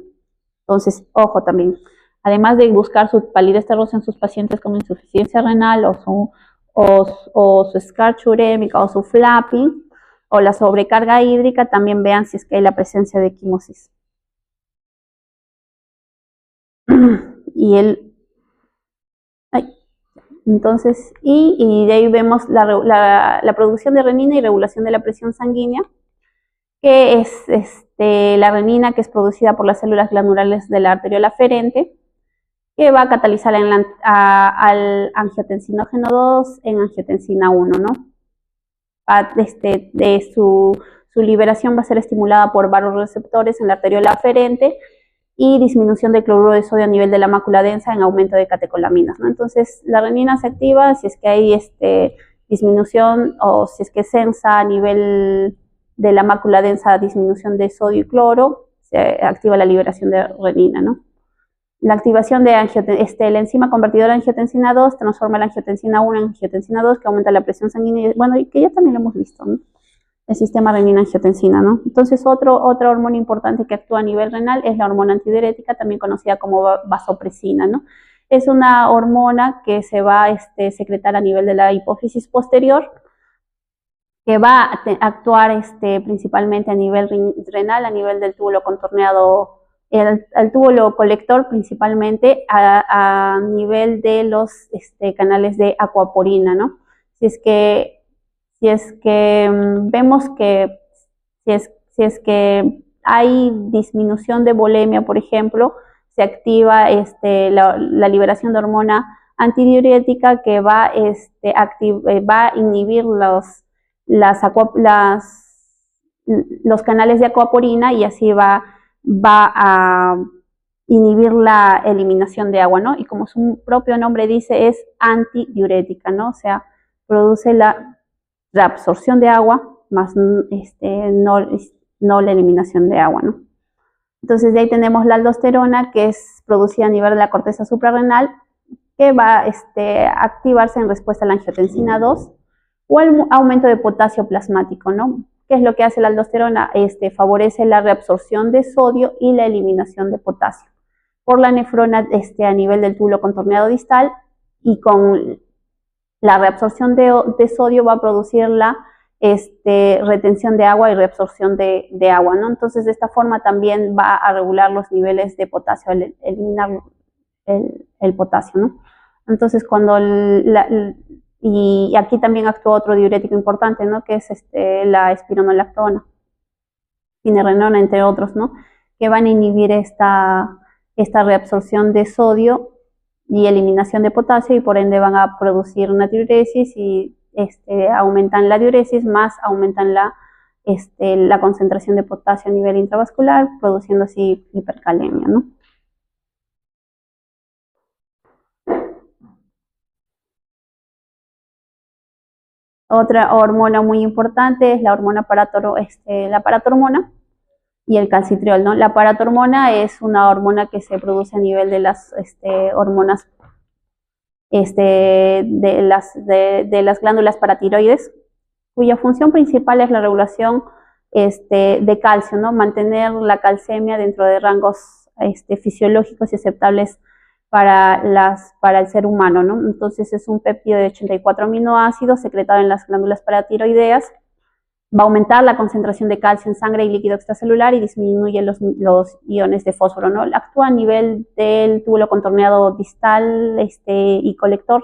Entonces, ojo también, además de buscar su palidez terrosa en sus pacientes como insuficiencia renal o su escarcha urémica o su flapping o la sobrecarga hídrica, también vean si es que hay la presencia de equimosis. Entonces, y de ahí vemos la producción de renina y regulación de la presión sanguínea, que es la renina que es producida por las células glandulares de la arteriola aferente, que va a catalizar al angiotensinógeno 2 en angiotensina 1, ¿no? Su liberación va a ser estimulada por vasoreceptores en la arteriola aferente y disminución del cloruro de sodio a nivel de la mácula densa en aumento de catecolaminas, ¿no? Entonces, la renina se activa si es que hay disminución o si es que sensa a nivel de la mácula densa disminución de sodio y cloro, se activa la liberación de renina, ¿no? La activación de la enzima convertidora de angiotensina 2 transforma la angiotensina 1 en angiotensina 2, que aumenta la presión sanguínea, bueno, y que ya también lo hemos visto, ¿no? El sistema renina-angiotensina, ¿no? Entonces, otra hormona importante que actúa a nivel renal es la hormona antidiurética, también conocida como vasopresina, ¿no? Es una hormona que se va a secretar a nivel de la hipófisis posterior, que va a actuar principalmente a nivel renal, a nivel del túbulo contorneado, el túbulo colector principalmente a nivel de los canales de acuaporina, ¿no? Si es que vemos que si es que hay disminución de volemia, por ejemplo, se activa la liberación de hormona antidiurética que va a inhibir los canales de acuaporina y así va a inhibir la eliminación de agua, ¿no? Y como su propio nombre dice, es antidiurética, ¿no? O sea, produce la absorción de agua, más no la eliminación de agua, ¿no? Entonces, de ahí tenemos la aldosterona, que es producida a nivel de la corteza suprarrenal, que va a activarse en respuesta a la angiotensina 2 o al aumento de potasio plasmático, ¿no? ¿Qué es lo que hace la aldosterona? Favorece la reabsorción de sodio y la eliminación de potasio por la nefrona a nivel del túbulo contorneado distal, y con la reabsorción de sodio va a producir la retención de agua y reabsorción de agua, ¿no? Entonces, de esta forma también va a regular los niveles de potasio, al eliminar el potasio, ¿no? Entonces, y aquí también actúa otro diurético importante, ¿no? Que es la espironolactona, finerenona, entre otros, ¿no? Que van a inhibir esta reabsorción de sodio y eliminación de potasio, y por ende van a producir una diuresis y aumentan la diuresis, más aumentan la concentración de potasio a nivel intravascular, produciendo así hipercalemia, ¿no? Otra hormona muy importante es la hormona la paratormona y el calcitriol, ¿no? La paratormona es una hormona que se produce a nivel de las hormonas de las glándulas paratiroides, cuya función principal es la regulación de calcio, ¿no? Mantener la calcemia dentro de rangos fisiológicos y aceptables para el ser humano, ¿no? Entonces, es un péptido de 84 aminoácidos secretado en las glándulas paratiroideas. Va a aumentar la concentración de calcio en sangre y líquido extracelular y disminuye los iones de fósforo, ¿no? Actúa a nivel del túbulo contorneado distal y colector,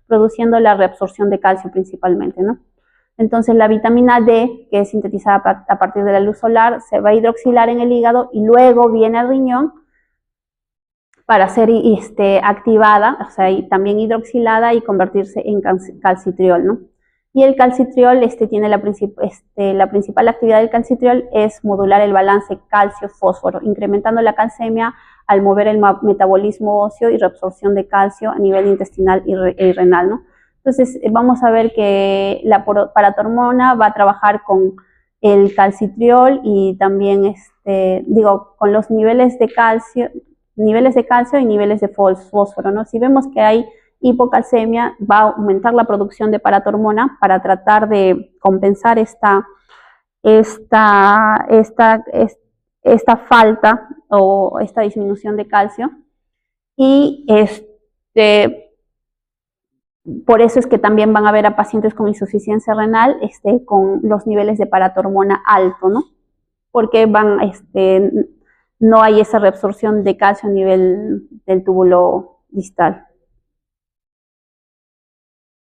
produciendo la reabsorción de calcio principalmente, ¿no? Entonces, la vitamina D, que es sintetizada a partir de la luz solar, se va a hidroxilar en el hígado y luego viene al riñón para ser activada, o sea, y también hidroxilada y convertirse en calcitriol, ¿no? Y el calcitriol tiene la principal actividad del calcitriol es modular el balance calcio-fósforo, incrementando la calcemia al mover el metabolismo óseo y reabsorción de calcio a nivel intestinal y renal, ¿no? Entonces, vamos a ver que la paratormona va a trabajar con el calcitriol y también, con los niveles de calcio y niveles de fósforo, ¿no? Si vemos que hay hipocalcemia, va a aumentar la producción de paratormona para tratar de compensar esta falta o esta disminución de calcio. Y por eso es que también van a ver a pacientes con insuficiencia renal con los niveles de paratormona alto, ¿no? Porque no hay esa reabsorción de calcio a nivel del túbulo distal.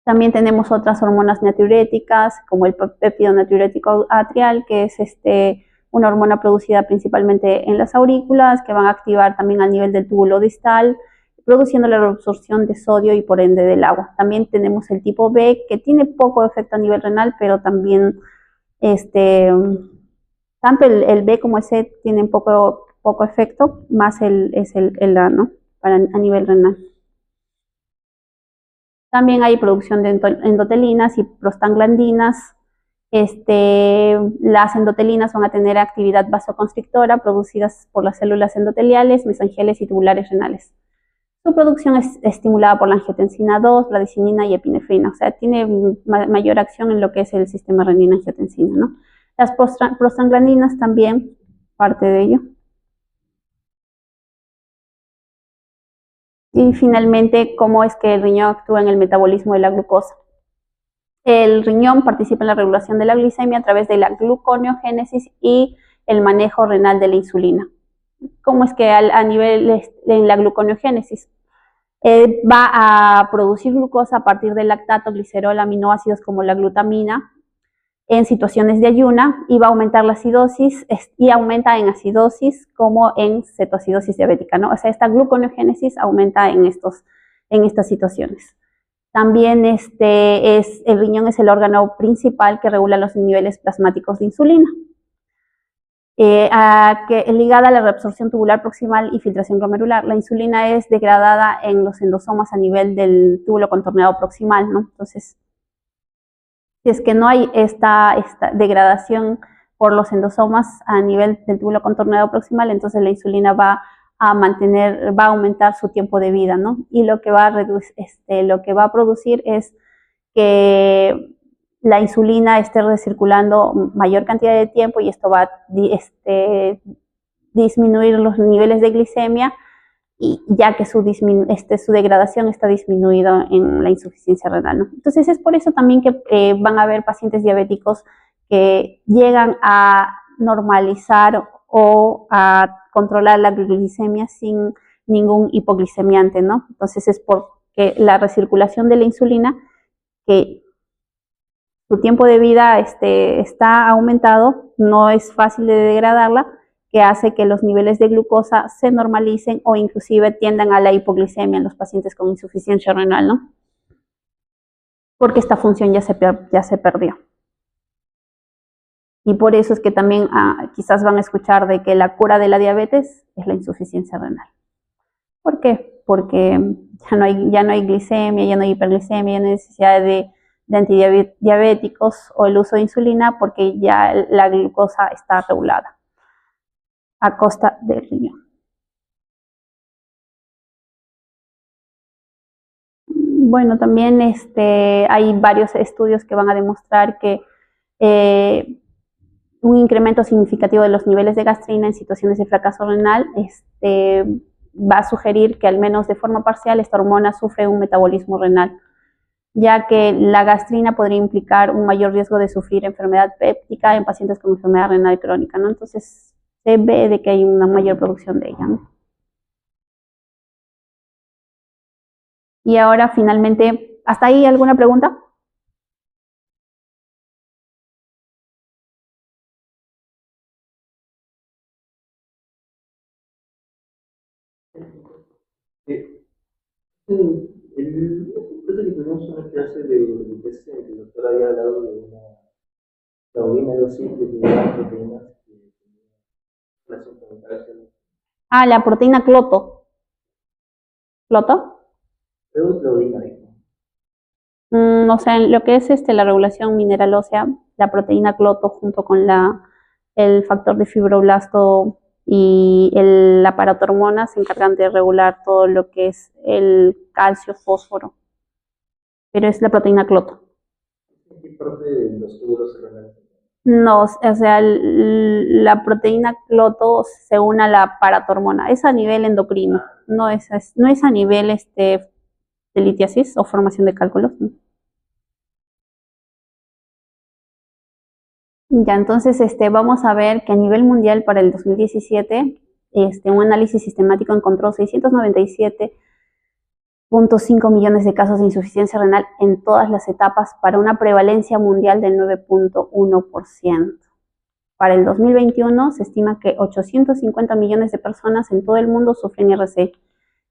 También tenemos otras hormonas natriuréticas, como el péptido natriurético atrial, que es una hormona producida principalmente en las aurículas, que van a activar también a nivel del túbulo distal, produciendo la reabsorción de sodio y por ende del agua. También tenemos el tipo B, que tiene poco efecto a nivel renal, pero también tanto el B como el C tienen poco efecto, más es el A, ¿no? A nivel renal. También hay producción de endotelinas y prostaglandinas. Las endotelinas van a tener actividad vasoconstrictora producidas por las células endoteliales, mesangiales y tubulares renales. Su producción es estimulada por la angiotensina 2, bradicinina y epinefrina, o sea, tiene mayor acción en lo que es el sistema renina-angiotensina, ¿no? Las prostaglandinas también, parte de ello. Y finalmente, ¿cómo es que el riñón actúa en el metabolismo de la glucosa? El riñón participa en la regulación de la glicemia a través de la gluconeogénesis y el manejo renal de la insulina. ¿Cómo es que a nivel en la gluconeogénesis? Va a producir glucosa a partir del lactato, glicerol, aminoácidos como la glutamina en situaciones de ayuna, y va a aumentar la acidosis y aumenta en acidosis como en cetoacidosis diabética, ¿no? O sea, esta gluconeogénesis aumenta en estas situaciones. También el riñón es el órgano principal que regula los niveles plasmáticos de insulina, ligada a la reabsorción tubular proximal y filtración glomerular. La insulina es degradada en los endosomas a nivel del túbulo contorneado proximal, ¿no? Entonces, si es que no hay esta degradación por los endosomas a nivel del túbulo contorneado proximal, entonces la insulina va a aumentar su tiempo de vida, ¿no? Y lo que va a producir es que la insulina esté recirculando mayor cantidad de tiempo, y esto va a disminuir los niveles de glicemia, y ya que su degradación está disminuida en la insuficiencia renal, ¿no? Entonces es por eso también que van a haber pacientes diabéticos que llegan a normalizar o a controlar la glicemia sin ningún hipoglicemiante, ¿no? Entonces es porque la recirculación de la insulina, que su tiempo de vida está aumentado, no es fácil de degradarla, que hace que los niveles de glucosa se normalicen o inclusive tiendan a la hipoglicemia en los pacientes con insuficiencia renal, ¿no? Porque esta función ya se perdió. Y por eso es que también quizás van a escuchar de que la cura de la diabetes es la insuficiencia renal. ¿Por qué? Porque ya no hay glicemia, ya no hay hiperglicemia, ya no hay necesidad de antidiabéticos o el uso de insulina, porque ya la glucosa está regulada a costa del riñón. Bueno, también hay varios estudios que van a demostrar que un incremento significativo de los niveles de gastrina en situaciones de fracaso renal va a sugerir que al menos de forma parcial esta hormona sufre un metabolismo renal, ya que la gastrina podría implicar un mayor riesgo de sufrir enfermedad péptica en pacientes con enfermedad renal crónica, ¿no? Entonces se ve de que hay una mayor producción de ella, ¿no? Y ahora finalmente, ¿hasta ahí alguna pregunta? Eso que tuvimos una clase de tesis en que el doctor había hablado de una taurina, algo así, que tenía proteínas que tenían relación con el calcio. La proteína cloto. ¿Cloto? Luego taurina, dijo. O sea, en lo que es la regulación mineral ósea, la proteína cloto junto con el factor de fibroblasto y la paratormona se encargan de regular todo lo que es el calcio, fósforo, pero es la proteína cloto. ¿En qué parte de los túbulos renales? No, o sea, la proteína cloto se une a la paratormona, es a nivel endocrino, no es a nivel de litiasis o formación de cálculos, ¿no? Ya, entonces vamos a ver que a nivel mundial para el 2017, un análisis sistemático encontró 697.5 millones de casos de insuficiencia renal en todas las etapas para una prevalencia mundial del 9.1%. Para el 2021 se estima que 850 millones de personas en todo el mundo sufren IRC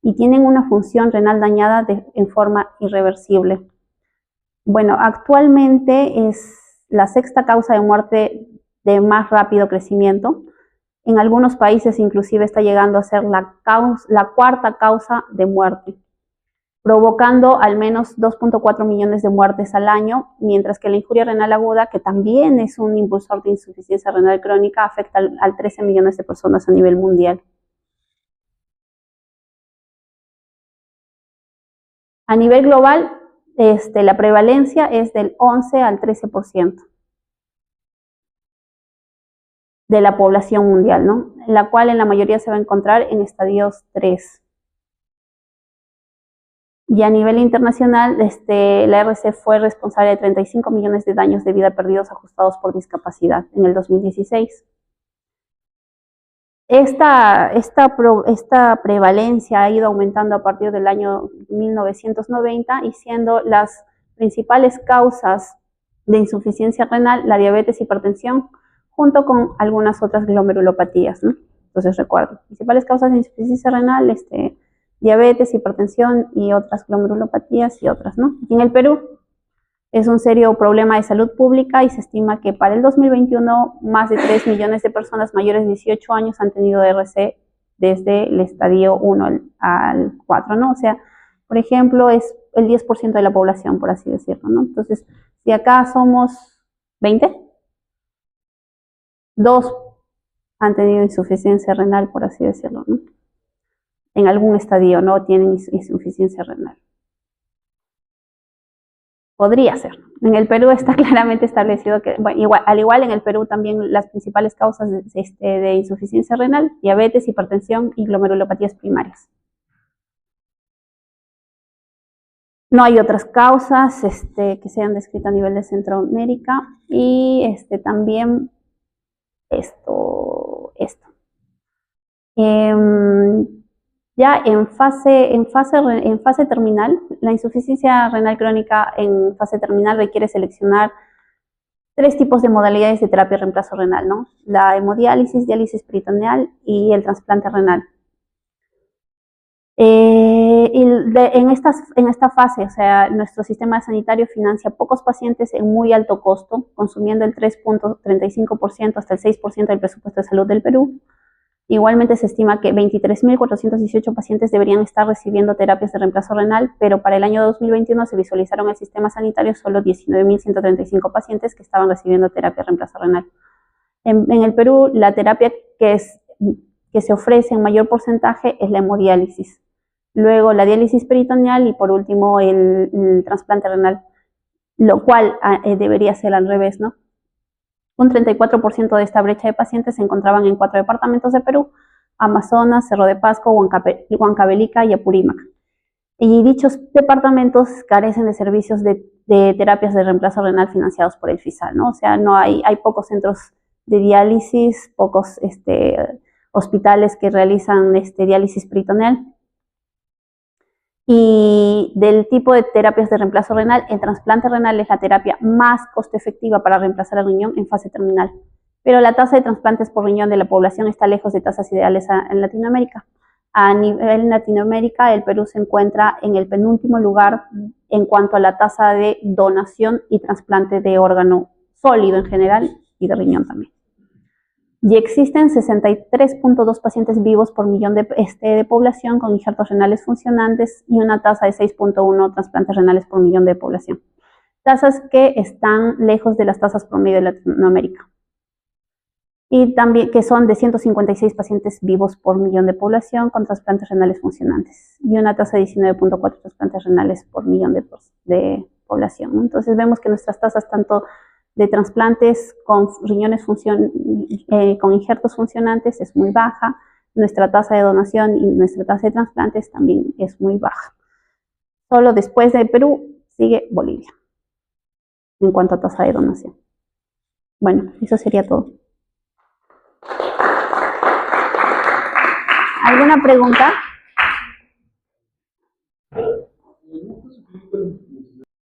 y tienen una función renal dañada en forma irreversible. Bueno, actualmente es la sexta causa de muerte de más rápido crecimiento. En algunos países inclusive está llegando a ser la cuarta causa de muerte, provocando al menos 2.4 millones de muertes al año, mientras que la injuria renal aguda, que también es un impulsor de insuficiencia renal crónica, afecta al 13 millones de personas a nivel mundial. A nivel global, la prevalencia es del 11 al 13% de la población mundial, ¿no? La cual en la mayoría se va a encontrar en estadios 3. Y a nivel internacional, la RC fue responsable de 35 millones de daños de vida perdidos ajustados por discapacidad en el 2016. Esta prevalencia ha ido aumentando a partir del año 1990 y siendo las principales causas de insuficiencia renal la diabetes, hipertensión, junto con algunas otras glomerulopatías, ¿no? Entonces recuerdo, principales causas de insuficiencia renal, diabetes, hipertensión y otras glomerulopatías y otras, ¿no? Aquí en el Perú es un serio problema de salud pública y se estima que para el 2021 más de 3 millones de personas mayores de 18 años han tenido RC desde el estadio 1 al 4, ¿no? O sea, por ejemplo, es el 10% de la población, por así decirlo, ¿no? Entonces, si acá somos 20, 2 han tenido insuficiencia renal, por así decirlo, ¿no? En algún estadio no tienen insuficiencia renal. Podría ser. En el Perú está claramente establecido que, bueno, al igual en el Perú también las principales causas de insuficiencia renal, diabetes, hipertensión y glomerulopatías primarias. No hay otras causas que se hayan descrito a nivel de Centroamérica y también esto. Ya en fase terminal, la insuficiencia renal crónica en fase terminal requiere seleccionar 3 tipos de modalidades de terapia de reemplazo renal, ¿no? La hemodiálisis, diálisis peritoneal y el trasplante renal. En esta fase, o sea, nuestro sistema sanitario financia pocos pacientes en muy alto costo, consumiendo el 3.35% hasta el 6% del presupuesto de salud del Perú. Igualmente se estima que 23.418 pacientes deberían estar recibiendo terapias de reemplazo renal, pero para el año 2021 se visualizaron en el sistema sanitario solo 19.135 pacientes que estaban recibiendo terapia de reemplazo renal. En el Perú, la terapia que se ofrece en mayor porcentaje es la hemodiálisis, luego la diálisis peritoneal y por último el trasplante renal, lo cual debería ser al revés, ¿no? Un 34% de esta brecha de pacientes se encontraban en 4 departamentos de Perú: Amazonas, Cerro de Pasco, Huancavelica y Apurímac. Y dichos departamentos carecen de servicios de terapias de reemplazo renal financiados por el FISAL, ¿no? O sea, hay pocos centros de diálisis, pocos hospitales que realizan diálisis peritoneal. Y del tipo de terapias de reemplazo renal, el trasplante renal es la terapia más costo efectiva para reemplazar el riñón en fase terminal. Pero la tasa de trasplantes por riñón de la población está lejos de tasas ideales en Latinoamérica. A nivel Latinoamérica, el Perú se encuentra en el penúltimo lugar en cuanto a la tasa de donación y trasplante de órgano sólido en general y de riñón también. Y existen 63.2 pacientes vivos por millón de población con injertos renales funcionantes y una tasa de 6.1 trasplantes renales por millón de población. Tasas que están lejos de las tasas promedio de Latinoamérica. y también que son de 156 pacientes vivos por millón de población con trasplantes renales funcionantes y una tasa de 19.4 trasplantes renales por millón de población. Entonces vemos que nuestras tasas tanto de trasplantes con riñones con injertos funcionantes es muy baja, nuestra tasa de donación y nuestra tasa de trasplantes también es muy baja. Solo después de Perú sigue Bolivia en cuanto a tasa de donación. Bueno, eso sería todo. ¿Alguna pregunta?